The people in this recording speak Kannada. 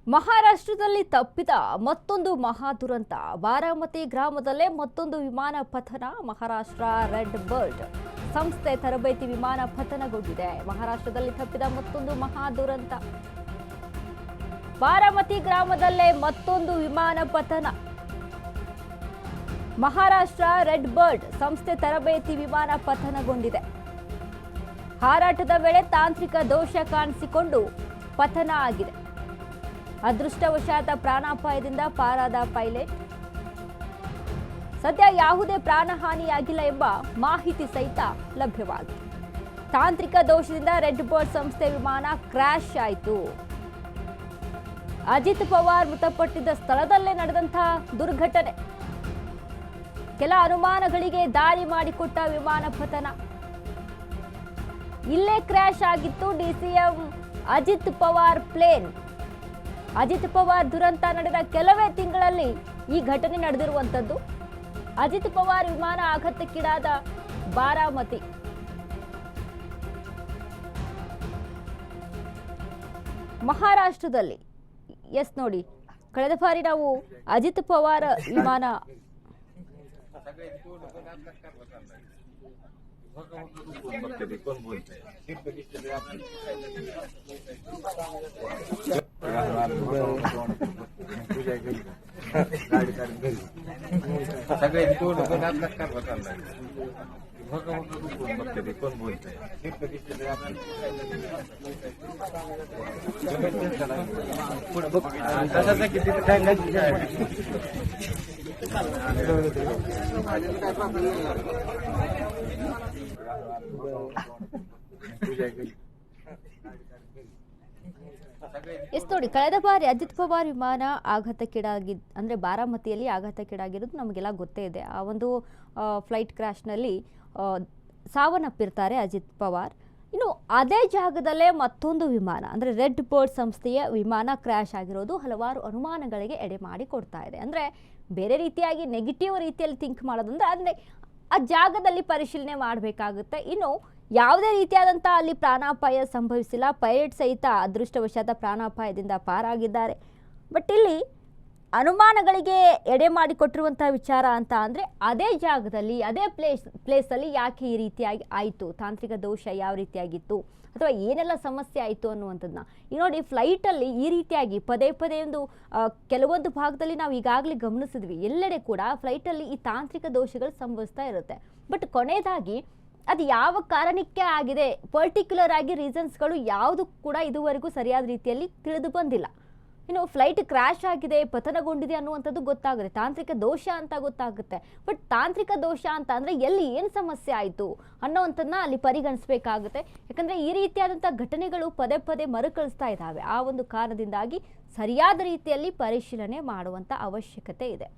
ಮಹಾರಾಷ್ಟ್ರದಲ್ಲಿ ತಪ್ಪಿದ ಮತ್ತೊಂದು ಮಹಾ ದುರಂತ. ಬಾರಾಮತಿ ಗ್ರಾಮದಲ್ಲೇ ಮತ್ತೊಂದು ವಿಮಾನ ಪತನ. ಮಹಾರಾಷ್ಟ್ರ ರೆಡ್ ಬರ್ಡ್ ಸಂಸ್ಥೆ ತರಬೇತಿ ವಿಮಾನ ಪತನಗೊಂಡಿದೆ. ಮಹಾರಾಷ್ಟ್ರದಲ್ಲಿ ತಪ್ಪಿದ ಮತ್ತೊಂದು ಮಹಾ ದುರಂತ. ಬಾರಾಮತಿ ಗ್ರಾಮದಲ್ಲೇ ಮತ್ತೊಂದು ವಿಮಾನ ಪತನ. ಮಹಾರಾಷ್ಟ್ರ ರೆಡ್ ಬರ್ಡ್ ಸಂಸ್ಥೆ ತರಬೇತಿ ವಿಮಾನ ಪತನಗೊಂಡಿದೆ. ಹಾರಾಟದ ವೇಳೆ ತಾಂತ್ರಿಕ ದೋಷ ಕಾಣಿಸಿಕೊಂಡು ಪತನ ಆಗಿದೆ. ಅದೃಷ್ಟವಶಾತ್ ಪ್ರಾಣಾಪಾಯದಿಂದ ಪಾರಾದ ಪೈಲಟ್. ಸದ್ಯ ಯಾವುದೇ ಪ್ರಾಣಹಾನಿಯಾಗಿಲ್ಲ ಎಂಬ ಮಾಹಿತಿ ಸಹಿತ ಲಭ್ಯವಾಗಿದೆ. ತಾಂತ್ರಿಕ ದೋಷದಿಂದ ರೆಡ್ ಬರ್ಡ್ ಸಂಸ್ಥೆ ವಿಮಾನ ಕ್ರ್ಯಾಶ್ ಆಯಿತು. ಅಜಿತ್ ಪವಾರ್ ಮೃತಪಟ್ಟಿದ್ದ ಸ್ಥಳದಲ್ಲೇ ನಡೆದಂತಹ ದುರ್ಘಟನೆ. ಕೆಲ ಅನುಮಾನಗಳಿಗೆ ದಾರಿ ಮಾಡಿಕೊಟ್ಟ ವಿಮಾನ ಪತನ. ಇಲ್ಲೇ ಕ್ರ್ಯಾಶ್ ಆಗಿತ್ತು ಡಿಸಿಎಂ ಅಜಿತ್ ಪವಾರ್ ಪ್ಲೇನ್. ಅಜಿತ್ ಪವಾರ್ ದುರಂತ ನಡೆದ ಕೆಲವೇ ತಿಂಗಳಲ್ಲಿ ಈ ಘಟನೆ ನಡೆದಿರುವಂತದ್ದು. ಅಜಿತ್ ಪವಾರ್ ವಿಮಾನ ಆಘಾತಕ್ಕೀಡಾದ ಬಾರಾಮತಿ. ಮಹಾರಾಷ್ಟ್ರದಲ್ಲಿ ಎಸ್ ನೋಡಿ, ಕಳೆದ ಬಾರಿ ನಾವು ಅಜಿತ್ ಪವಾರ್ ವಿಮಾನ ಎಸ್ ನೋಡಿ, ಕಳೆದ ಬಾರಿ ಅಜಿತ್ ಪವಾರ್ ವಿಮಾನ ಆಘಾತಕ್ಕೀಡಾಗಿದ್ದು ಅಂದ್ರೆ ಬಾರಾಮತಿಯಲ್ಲಿ ಆಘಾತಕ್ಕೀಡಾಗಿರೋದು ನಮಗೆಲ್ಲ ಗೊತ್ತೇ ಇದೆ. ಆ ಒಂದು ಫ್ಲೈಟ್ ಕ್ರ್ಯಾಶ್ನಲ್ಲಿ ಸಾವನ್ನಪ್ಪಿರ್ತಾರೆ ಅಜಿತ್ ಪವಾರ್. ಇನ್ನು ಅದೇ ಜಾಗದಲ್ಲೇ ಮತ್ತೊಂದು ವಿಮಾನ ಅಂದ್ರೆ ರೆಡ್ ಬರ್ಡ್ ಸಂಸ್ಥೆಯ ವಿಮಾನ ಕ್ರ್ಯಾಶ್ ಆಗಿರೋದು ಹಲವಾರು ಅನುಮಾನಗಳಿಗೆ ಎಡೆ ಮಾಡಿ ಕೊಡ್ತಾ ಇದೆ. ಅಂದ್ರೆ ಬೇರೆ ರೀತಿಯಾಗಿ ನೆಗೆಟಿವ್ ರೀತಿಯಲ್ಲಿ ಥಿಂಕ್ ಮಾಡೋದಂದ್ರೆ ಅಂದ್ರೆ ಆ ಜಾಗದಲ್ಲಿ ಪರಿಶೀಲನೆ ಮಾಡಬೇಕಾಗುತ್ತೆ. ಇನ್ನು ಯಾವುದೇ ರೀತಿಯಾದಂಥ ಅಲ್ಲಿ ಪ್ರಾಣಾಪಾಯ ಸಂಭವಿಸಿಲ್ಲ. ಪೈಲಟ್ ಸಹಿತ ಅದೃಷ್ಟವಶಾತ್ ಪ್ರಾಣಾಪಾಯದಿಂದ ಪಾರಾಗಿದ್ದಾರೆ. ಬಟ್ ಇಲ್ಲಿ ಅನುಮಾನಗಳಿಗೆ ಎಡೆ ಮಾಡಿಕೊಟ್ಟಿರುವಂಥ ವಿಚಾರ ಅಂತ ಅಂದರೆ ಅದೇ ಜಾಗದಲ್ಲಿ ಅದೇ ಪ್ಲೇಸಲ್ಲಿ ಯಾಕೆ ಈ ರೀತಿಯಾಗಿ ಆಯಿತು, ತಾಂತ್ರಿಕ ದೋಷ ಯಾವ ರೀತಿಯಾಗಿತ್ತು ಅಥವಾ ಏನೆಲ್ಲ ಸಮಸ್ಯೆ ಆಯಿತು ಅನ್ನುವಂಥದ್ದನ್ನ ಈಗ ನೋಡಿ, ಫ್ಲೈಟಲ್ಲಿ ಈ ರೀತಿಯಾಗಿ ಪದೇ ಪದೇ ಕೆಲವೊಂದು ಭಾಗದಲ್ಲಿ ನಾವು ಈಗಾಗಲೇ ಗಮನಿಸಿದ್ವಿ. ಎಲ್ಲೆಡೆ ಕೂಡ ಫ್ಲೈಟಲ್ಲಿ ಈ ತಾಂತ್ರಿಕ ದೋಷಗಳು ಸಂಭವಿಸ್ತಾ ಇರುತ್ತೆ. ಬಟ್ ಕೊನೆಯದಾಗಿ ಅದು ಯಾವ ಕಾರಣಕ್ಕೆ ಆಗಿದೆ, ಪರ್ಟಿಕ್ಯುಲರ್ ಆಗಿ ರೀಸನ್ಸ್ಗಳು ಯಾವುದು ಕೂಡ ಇದುವರೆಗೂ ಸರಿಯಾದ ರೀತಿಯಲ್ಲಿ ತಿಳಿದು ಬಂದಿಲ್ಲ. ಇನ್ನು ಫ್ಲೈಟ್ ಕ್ರ್ಯಾಶ್ ಆಗಿದೆ, ಪತನಗೊಂಡಿದೆ ಅನ್ನುವಂಥದ್ದು ಗೊತ್ತಾಗುತ್ತೆ, ತಾಂತ್ರಿಕ ದೋಷ ಅಂತ ಗೊತ್ತಾಗುತ್ತೆ. ಬಟ್ ತಾಂತ್ರಿಕ ದೋಷ ಅಂತ ಅಂದರೆ ಎಲ್ಲಿ ಏನು ಸಮಸ್ಯೆ ಆಯಿತು ಅನ್ನೋವಂಥದ್ದನ್ನ ಅಲ್ಲಿ ಪರಿಗಣಿಸಬೇಕಾಗುತ್ತೆ. ಯಾಕಂದರೆ ಈ ರೀತಿಯಾದಂಥ ಘಟನೆಗಳು ಪದೇ ಪದೇ ಮರುಕಳಿಸ್ತಾ ಇದ್ದಾವೆ. ಆ ಒಂದು ಕಾರಣದಿಂದಾಗಿ ಸರಿಯಾದ ರೀತಿಯಲ್ಲಿ ಪರಿಶೀಲನೆ ಮಾಡುವಂಥ ಅವಶ್ಯಕತೆ ಇದೆ.